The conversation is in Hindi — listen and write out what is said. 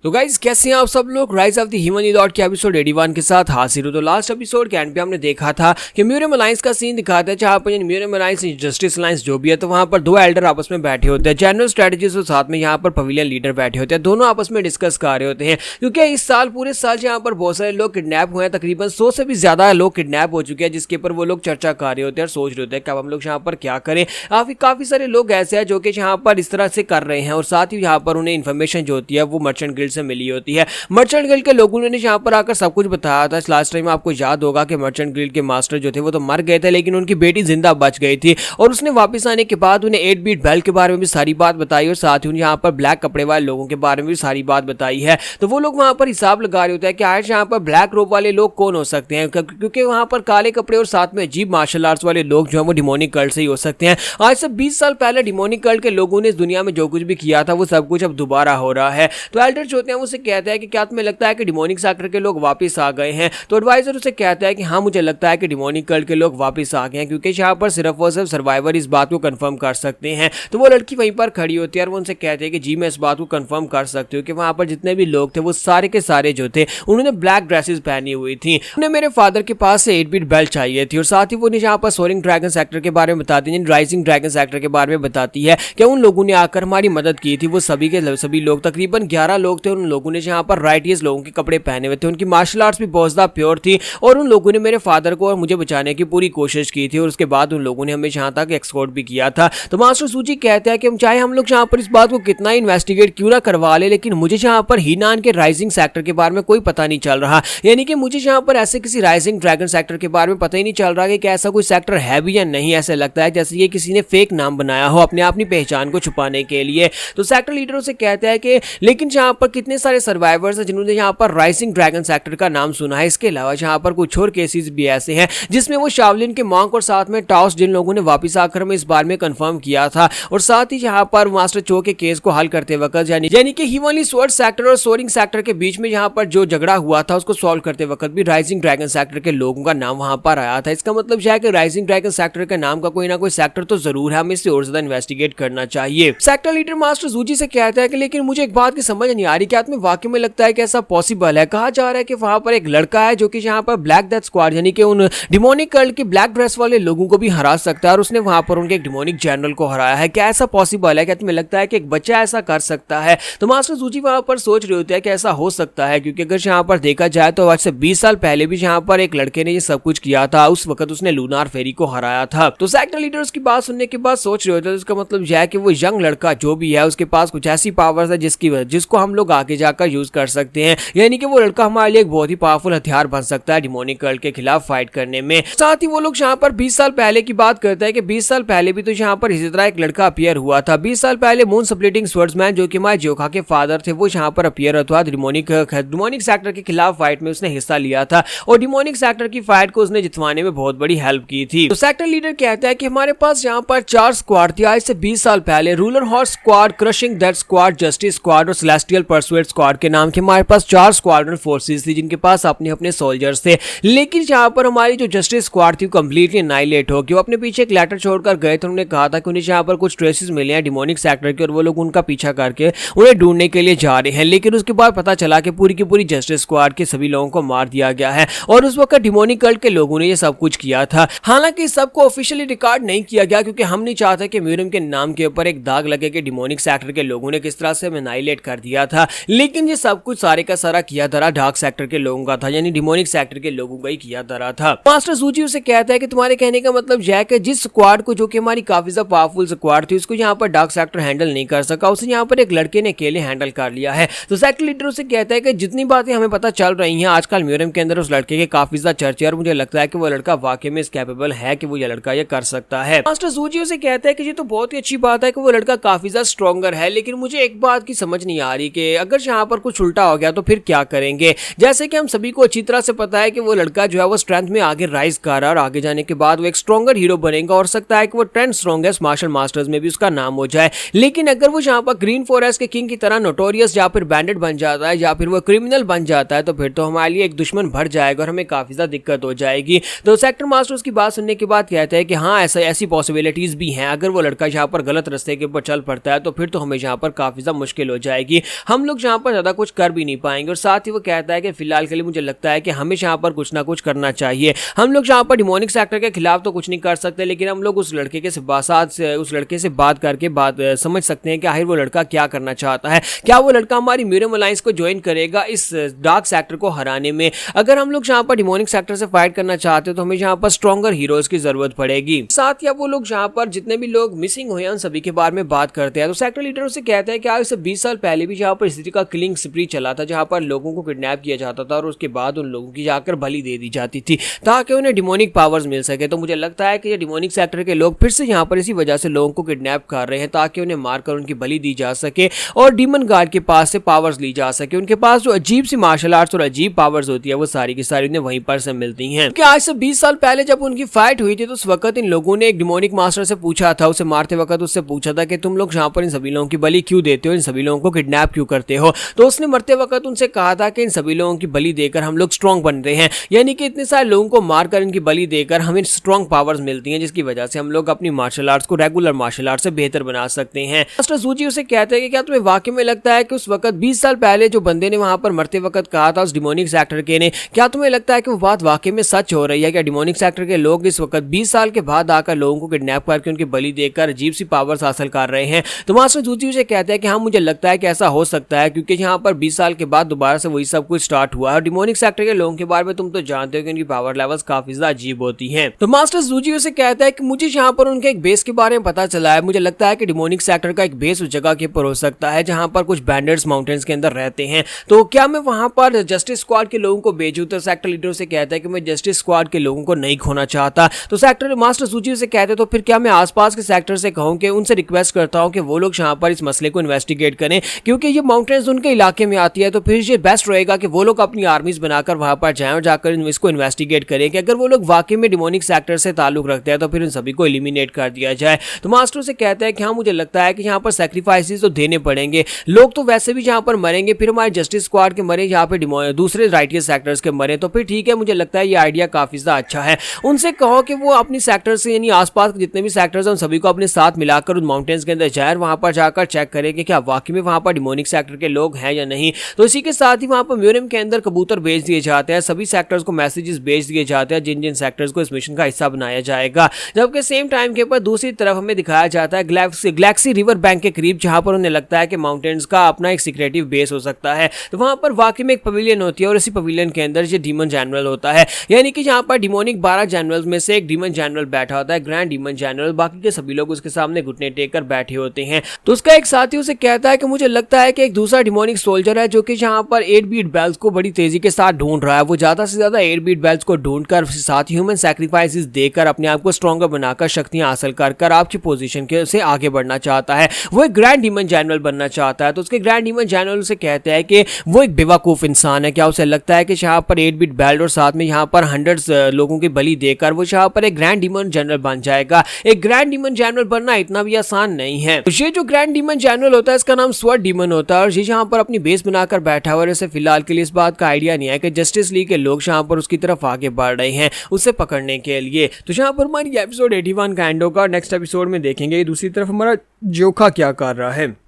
तो गाइस कैसे हैं आप सब लोग। Rise of the human Lord के एपिसोड 81 के साथ हाजिर हो। तो लास्ट एपिसोड के एंड पे हमने देखा था कि म्यूरियम अलायंस का सीन दिखाता है जहां पर म्यूरियम अलायंस जस्टिस अलायंस जो भी है, तो वहां पर दो एल्डर आपस में बैठे होते हैं, जनरल स्ट्रेटजिस्ट और साथ में यहाँ पर पवेलियन लीडर बैठे होते हैं। दोनों आपस में डिस्कस कर रहे होते हैं क्योंकि इस साल पूरे साल यहाँ पर बहुत सारे लोग किडनैप हुए हैं, तकरीबन 100 से भी ज्यादा लोग किडनैप हो चुके हैं, जिसके ऊपर वो लोग चर्चा कर रहे होते हैं और सोच रहे होते हैं कि अब हम लोग यहाँ पर क्या करें। काफी सारे लोग ऐसे हैं जो कि यहाँ पर इस तरह से कर रहे हैं और साथ ही यहाँ पर उन्हें इन्फॉर्मेशन जो होती है वो मर्चेंट गिल्ड से मिली होती है। मर्चेंट गिल्ड के लोगों ने यहाँ पर आकर सब कुछ बताया था। लास्ट टाइम आपको याद होगा कि मर्चेंट गिल्ड के मास्टर जो थे वो तो मर गए थे, लेकिन उनकी बेटी जिंदा बच गई थी और उसने वापस आने के बाद उन्हें 8 बीट बेल के बारे में भी सारी बात बताई और साथ ही उन्हें यहाँ पर ब्लैक कपड़े वाले लोगों के बारे में भी सारी बात बताई है। तो वो लोग वहां पर हिसाब लगा रहे होते हैं कि आज यहाँ पर ब्लैक रोब वाले लोग कौन हो सकते हैं, क्योंकि वहां पर काले कपड़े और साथ में अजीब मार्शल आर्ट्स वाले लोग जो है वो डिमोनिक कल्ट से ही हो सकते हैं। आज से 20 साल पहले डिमोनिक कल्ट के लोगों ने इस दुनिया में जो कुछ भी किया था वो सब कुछ अब दोबारा हो रहा है। तो एल्डर जो होते हैं उसे कहते हैं कि क्या तुम्हें लगता है कि डिमोनिक सेक्टर के लोग वापस आ गए हैं। तो एडवाइजर उसे कहता है कि हाँ, मुझे लगता है कि डिमोनिक कल्ट के लोग वापस आ गए हैं, क्योंकि यहाँ पर सिर्फ और सिर्फ सर्वाइवर इस बात को कंफर्म कर सकते हैं। तो वो लड़की वहीं पर खड़ी होती है और वो उनसे कहते हैं कि जी मैं इस बात को कंफर्म कर सकती हूँ कि वहां पर जितने भी लोग थे वो सारे के सारे जो थे उन्होंने ब्लैक ड्रेसेस पहनी हुई थी। उन्हें मेरे फादर के पास से 8 बीट बेल्ट चाहिए थी और साथ ही वो यहाँ पर सोरिंग ड्रैगन सेक्टर के बारे में बताती है, राइजिंग ड्रैगन सेक्टर के बारे में बताती है कि उन लोगों ने आकर हमारी मदद की थी। वो सभी के सभी लोग तकरीबन 11 लोग थे, उन लोगों ने यहाँ पर राइटियस लोगों के कपड़े पहने हुए थे, उनकी मार्शल आर्ट्स भी बहुत ज्यादा प्योर थी और उन लोगों ने मेरे फादर को और मुझे बचाने की पूरी कोशिश की थी और उसके बाद उन लोगों ने हमें यहाँ तक एक्सकोर्ट भी किया था। तो मास्टर सूची कहते हैं कि चाहे हम लोग यहाँ पर इस बात को कितना इन्वेस्टिगेट क्यों ना करवा ले, लेकिन मुझे यहाँ पर हीनान के राइजिंग सेक्टर के बारे में कोई पता नहीं चल रहा। यानी कि मुझे यहाँ पर ऐसे किसी राइजिंग ड्रैगन सेक्टर के बारे में पता ही नहीं चल रहा कि ऐसा कोई सेक्टर है भी या नहीं। ऐसा लगता है जैसे ये किसी ने फेक नाम बनाया हो अपनी पहचान को छुपाने के लिए। तो सेक्टर लीडर से कहता है कि लेकिन यहाँ पर कितने सारे सर्वाइवर्स हैं जिन्होंने यहाँ पर राइजिंग ड्रैगन सेक्टर का नाम सुना है। इसके अलावा यहाँ पर कुछ और केसेस भी ऐसे हैं जिसमें वो शावलिन के मॉन्क और साथ में टाउस जिन लोगों ने वापस आकर हमें इस बारे में कंफर्म किया था और साथ ही यहाँ पर मास्टर चो के केस को हल करते वक्त यानी कि ह्यूमनली स्वॉर्ड सेक्टर और सोरिंग सेक्टर के बीच में यहाँ पर जो झगड़ा हुआ था उसको सॉल्व करते वक्त भी राइजिंग ड्रैगन सेक्टर के लोगों का नाम वहां पर आया था। इसका मतलब यह है कि राइजिंग ड्रैगन सेक्टर के नाम का कोई ना कोई सेक्टर तो जरूर है, हमें इसे और ज्यादा इन्वेस्टिगेट करना चाहिए। सेक्टर लीडर मास्टर जूजी से कहता है कि लेकिन मुझे एक बात की समझ नहीं आ रही, क्या तुम्हें वाकई में लगता है कि ऐसा पॉसिबल है। कहा जा रहा है कि वहां पर एक लड़का है जो कि यहाँ पर ब्लैक डेथ स्क्वाड यानी कि उन डिमोनिक कल्ट के ब्लैक ड्रेस वाले लोगों को भी हरा सकता है और उसने वहां पर उनके एक डिमोनिक जनरल को हराया है। क्या ऐसा पॉसिबल है? क्या तुम्हें लगता है कि एक बच्चा ऐसा कर सकता है? तो मास्टर जूजी वहां पर सोच रहे होते हैं कि ऐसा हो सकता है, क्योंकि अगर यहाँ पर देखा जाए तो आज से 20 साल पहले भी यहाँ पर एक लड़के ने ये सब कुछ किया था, उस वक्त उसने लूनार फेरी को हराया था। तो सेक्टर लीडर उसकी बात सुनने के बाद सोच रहे होते हैं इसका मतलब यह है कि वो यंग लड़का जो भी है उसके पास कुछ ऐसी पावर्स है जिसको हम लोग आगे जाकर यूज कर सकते हैं। यानी कि वो लड़का हमारे लिए एक बहुत ही पावरफुल हथियार बन सकता है डिमोनिक कल्ट के खिलाफ फाइट करने में। साथ ही वो लोग यहाँ पर 20 साल पहले की बात करते हैं कि 20 साल पहले भी तो यहाँ पर इसी तरह एक लड़का अपीयर हुआ था। 20 साल पहले मून स्प्लिटिंग स्वर्ड्समैन जो कि हमारे जोखा के फादर थे वो यहाँ पर अपीयर हुआ डिमोनिक सेक्टर के खिलाफ फाइट में उसने हिस्सा लिया था और डिमोनिक सेक्टर की फाइट को उसने जितवाने में बहुत बड़ी हेल्प की थी। तो सेक्टर लीडर कहता है कि हमारे पास यहाँ पर 4 स्क्वाड थी आज से 20 साल पहले, ruler horse squad, crushing death squad, justice squad और सेलेस्टियल परसुएट स्क्वाड के नाम के हमारे पास 4 स्क्वाड्रन फोर्सेस थी जिनके पास अपने अपने सोल्जर्स थे। लेकिन यहाँ पर हमारी जो जस्टिस स्क्वाड थी कंप्लीटली नाइलेट हो गई। वो अपने पीछे एक लेटर छोड़कर गए थे, उन्होंने कहा था कि उन्हें यहाँ पर कुछ ट्रेसेस मिले हैं डिमोनिक सेक्टर के और वो लोग उनका पीछा करके उन्हें ढूंढने के लिए जा रहे हैं। लेकिन उसके बाद पता चला कि पूरी की पूरी जस्टिस स्क्वाड के सभी लोगों को मार दिया गया है और उस वक्त डिमोनिक कल्ट के लोगों ने ये सब कुछ किया था। हालांकि सबको ऑफिशियली रिकॉर्ड नहीं किया गया क्योंकि हम नहीं चाहते कि म्यूरियम के नाम के ऊपर एक दाग लगे कि डिमोनिक सेक्टर के लोगों ने किस तरह से एनाइलेट कर दिया था। लेकिन ये सब कुछ सारे का सारा किया धरा डार्क सेक्टर के लोगों का था, यानी डिमोनिक सेक्टर के लोगों का ही किया धरा था। मास्टर सूची उसे कहता है कि तुम्हारे कहने का मतलब यह है कि जिस स्क्वाड को जो कि हमारी काफी ज्यादा पावरफुल स्क्वाड थी उसको यहाँ पर डार्क सेक्टर हैंडल नहीं कर सका, उसे यहाँ पर एक लड़के ने अकेले हैंडल कर लिया है। तो सेक्टर लीडर उसे कहता है कि जितनी बातें हमें पता चल रही हैं आजकल म्यूरियम के अंदर उस लड़के के काफी ज्यादा चर्चे और मुझे लगता है कि वो लड़का वाकई में इस कैपेबल है कि वो ये लड़का ये कर सकता है। मास्टर सूची उसे कहता है कि ये तो बहुत ही अच्छी बात है कि वो लड़का काफी ज्यादा स्ट्रॉन्गर है, लेकिन मुझे एक बात की समझ नहीं आ रही कि अगर यहाँ पर कुछ उल्टा हो गया तो फिर क्या करेंगे। जैसे कि हम सभी को अच्छी तरह से पता है कि वो लड़का जो है वो स्ट्रेंथ में आगे राइज कर रहा है और आगे जाने के बाद वो एक स्ट्रॉन्गर हीरो बनेगा और सकता है कि वो 10 स्ट्रॉन्गेस्ट मार्शल मास्टर्स में भी उसका नाम हो जाए। लेकिन अगर वो यहाँ पर ग्रीन फॉरेस्ट के किंग की तरह नोटोरियस या फिर बैंडेड बन जाता है या फिर वो क्रिमिनल बन जाता है तो फिर तो हमारे लिए एक दुश्मन भर जाएगा और हमें काफी ज्यादा दिक्कत हो जाएगी। तो सेक्टर मास्टर की बात सुनने के बाद कहते हैं कि हाँ ऐसी पॉसिबिलिटीज भी हैं, अगर वो लड़का यहाँ पर गलत रास्ते के ऊपर चल पड़ता है तो फिर तो हमें यहाँ पर काफी ज्यादा मुश्किल हो जाएगी। हम हम लोग यहाँ पर ज्यादा कुछ कर भी नहीं पाएंगे। और साथ ही वो कहता है कि फिलहाल के लिए मुझे लगता है कि हमें यहाँ पर कुछ ना कुछ करना चाहिए। हम लोग यहाँ पर डिमोनिक सेक्टर के खिलाफ तो कुछ नहीं कर सकते, लेकिन हम लोग उस लड़के के साथ उस लड़के से बात करके बात समझ सकते हैं कि आखिर वो लड़का क्या करना चाहता है। क्या वो लड़का हमारी म्यूरियम अलायंस को ज्वाइन करेगा इस डार्क सेक्टर को हराने में? अगर हम लोग यहाँ पर डिमोनिक सेक्टर से फाइट करना चाहते हो तो हमें यहाँ पर स्ट्रॉन्गर हीरोज की जरूरत पड़ेगी। साथ ही वो लोग यहाँ पर जितने भी लोग मिसिंग हुए हैं उन सभी के बारे में बात करते हैं। तो सेक्टर लीडर उसे कहता है कि आज से 20 साल पहले भी यहाँ पर इस तरह का किलिंग स्प्री चला था, जहाँ पर लोगों को किडनैप किया जाता था और उसके बाद उन लोगों की जाकर बलि दे दी जाती थी ताकि उन्हें डिमोनिक पावर्स मिल सके। तो मुझे लगता है कि ये डिमोनिक सेक्टर के लोग फिर से यहाँ पर इसी वजह से लोगों को किडनैप कर रहे हैं ताकि उन्हें मारकर उनकी बलि दी जा सके और डीमन गार्ड के पास से पावर्स ली जा सके। उनके पास जो अजीब सी मार्शल आर्ट्स और अजीब पावर्स होती है वो सारी की सारी उन्हें वहीं पर से मिलती हैं। क्योंकि आज से 20 साल पहले जब उनकी फाइट हुई थी तो उस वक्त इन लोगों ने एक डिमोनिक मास्टर से पूछा था, उसे मारते वक्त उससे पूछा था कि तुम लोग यहाँ पर इन सभी लोगों की बलि क्यों देते हो, इन सभी लोगों को किडनैप क्यों करते हो? तो उसने मरते वक्त उनसे कहा था कि इन सभी लोगों की बलि देकर हम लोग स्ट्रॉन्ग बन रहे हैं, यानी कि इतने सारे लोगों को मारकर इनकी बलि देकर हमें स्ट्रॉन्ग पावर्स मिलती हैं, जिसकी वजह से हम लोग अपनी मार्शल आर्ट्स को रेगुलर मार्शल आर्ट से बेहतर बना सकते हैं। मास्टर सूजी उसे कहते हैं कि क्या तुम्हें वाकई में लगता है कि उस वक्त 20 साल पहले जो बंदे ने वहां पर मरते वक्त कहा था उस डिमोनिक सेक्टर के ने, क्या तुम्हें लगता है कि वो बात वाकई में सच हो रही है? क्या डिमोनिक सेक्टर के लोग इस वक्त 20 साल के बाद आकर लोगों को किडनैप करके उनकी बलि देकर अजीब सी पावर्स हासिल कर रहे हैं? तो मास्टर सूजी उसे कहते हैं कि हाँ, मुझे लगता है कि ऐसा हो सकता है, क्योंकि यहाँ पर 20 साल के बाद दोबारा से वही सब कुछ स्टार्ट हुआ है। और डिमोनिक सेक्टर के लोगों के बारे में तुम तो जानते हो कि उनकी पावर लेवल्स काफी ज्यादा अजीब होती हैं। तो मास्टर सूजी उसे कहता है कि मुझे यहाँ पर उनके एक बेस के बारे में पता चला है। मुझे लगता है कि डिमोनिक सेक्टर का एक बेस उस जगह के ऊपर हो सकता है जहां पर कुछ बैंडर्स माउंटेन्स के अंदर रहते हैं। तो क्या मैं वहां पर जस्टिस स्क्वाड के लोगों को भेजूं? तो सेक्टर लीडर से कहता है कि मैं जस्टिस स्क्वाड के लोगों को नहीं खोना चाहता। तो सेक्टर मास्टर सूची से कहते हैं तो फिर क्या मैं आसपास के सेक्टर से कहूं कि उनसे रिक्वेस्ट करता हूं कि वो लोग यहाँ पर इस मसले को इन्वेस्टिगेट करें, क्योंकि ये माउंटेन्स उनके इलाके में आती है। तो फिर ये बेस्ट रहेगा कि वो लोग अपनी आर्मीज बनाकर वहां पर जाएं और जाकर इसको इन्वेस्टिगेट करें कि अगर वो लोग वाकई में डिमोनिक सेक्टर से ताल्लुक रखते हैं तो फिर उन सभी को एलिमिनेट कर दिया जाए। तो मास्टर से कहता है कि हाँ, मुझे लगता है कि यहाँ पर सैक्रिफाइसेस तो देने पड़ेंगे, लोग तो वैसे भी यहाँ पर मरेंगे, फिर हमारे जस्टिस स्क्वाड के मरे, यहाँ पे दूसरे राइटियस सेक्टर्स के मरे, तो फिर ठीक है, मुझे लगता है ये आइडिया काफी ज्यादा अच्छा है। उनसे कहो कि वो अपनी सेक्टर से यानी आसपास के जितने भी सेक्टर्स हैं उन सभी को अपने साथ मिलाकर उन माउंटेन्स के अंदर जाए, वहां पर जाकर चेक करें कि क्या वाकई में वहां पर डिमोनिक सेक्टर के लोग हैं या नहीं। तो इसी के साथ ही वहां पर म्यूरियम के अंदर कबूतर भेज दिए जाते हैं, सभी सेक्टर्स को मैसेजेस भेज दिए जाते हैं जिन जिन सेक्टर्स को इस मिशन का हिस्सा बनाया जाएगा। जबकि सेम टाइम के ऊपर दूसरी तरफ हमें दिखाया जाता है ग्लैक्सी रिवर बैंक के करीब, जहां पर उन्हें लगता है कि माउंटेन्स का अपना एक सीक्रेटिव बेस हो सकता है। तो वहां पर वाकई में एक पवेलियन होती है और इसी पवेलियन के अंदर ये डीमन जनरल होता है, यानी कि जहां पर डिमोनिक 12 जनरल्स में से एक डीमन जनरल बैठा होता है, ग्रैंड डीमन जनरल। बाकी के सभी लोग उसके सामने घुटने टेक कर बैठे होते हैं। तो उसका एक साथी उसे कहता है कि मुझे लगता है कि एक दूसरा डिमोनिक सोल्जर है जो कि यहाँ पर 8 बीट बेल्स को बड़ी तेजी के साथ ढूंढ रहा है। वो ज्यादा से ज्यादा 8 बीट बेल्स को ढूंढकर साथ ह्यूमन सैक्रिफाइसेस देकर अपने आप को स्ट्रॉन्गर बनाकर शक्तियां हासिल कर आपकी पोजीशन के से आगे बढ़ना चाहता है। वो एक ग्रैंड डीमन जनरल बनना चाहता है। तो उसके ग्रैंड डीमन जनरल उसे कहते हैं कि वो एक बेवकूफ इंसान है। क्या उसे लगता है कि यहाँ पर 8 बीट बेल्ट और साथ में यहाँ पर हंड्रेड्स लोगों की बलि देकर वो यहाँ पर एक ग्रैंड डीमन जनरल बन जाएगा? एक ग्रैंड डीमन जनरल बनना इतना भी आसान नहीं है। तो ये जो ग्रैंड डीमन जनरल होता है इसका नाम स्वॉर्ड डीमन होता है और ये यहाँ पर अपनी बेस बनाकर बैठा हुआ है। इसे फिलहाल के लिए इस बात का आइडिया नहीं है कि जस्टिस लीग के लोग यहाँ पर उसकी तरफ आगे बढ़ रहे हैं उसे पकड़ने के लिए। तो यहाँ पर हमारी एपिसोड 81 का एंड होगा। नेक्स्ट एपिसोड में देखेंगे दूसरी तरफ हमारा जोखा क्या कर रहा है।